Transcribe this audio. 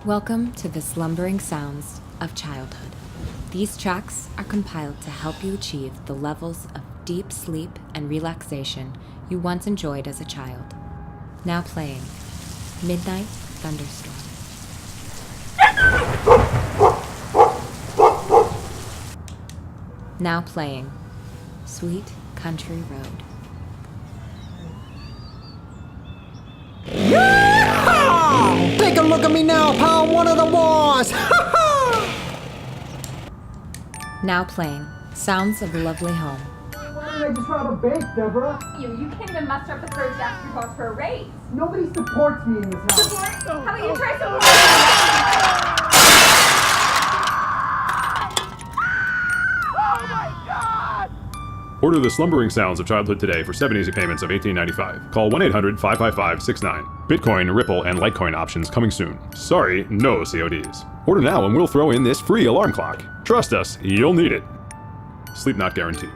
Welcome to the slumbering sounds of childhood. These tracks are compiled to help you achieve the levels of deep sleep and relaxation you once enjoyed as a child. Now playing Midnight Thunderstorm. Now playing Sweet Country Road. Yeah! Take a look at me now, pal, one of the boys! Now playing Sounds of a Lovely Home. Why did I just rob a bank, Deborah? You can't even muster up the courage to ask your boss for a raise. Nobody supports me in this house. How about you try some more? Order the slumbering sounds of childhood today for 7 easy payments of $18.95. Call 1-800-555-69. Bitcoin, Ripple, and Litecoin options coming soon. Sorry, no CODs. Order now and we'll throw in this free alarm clock. Trust us, you'll need it. Sleep not guaranteed.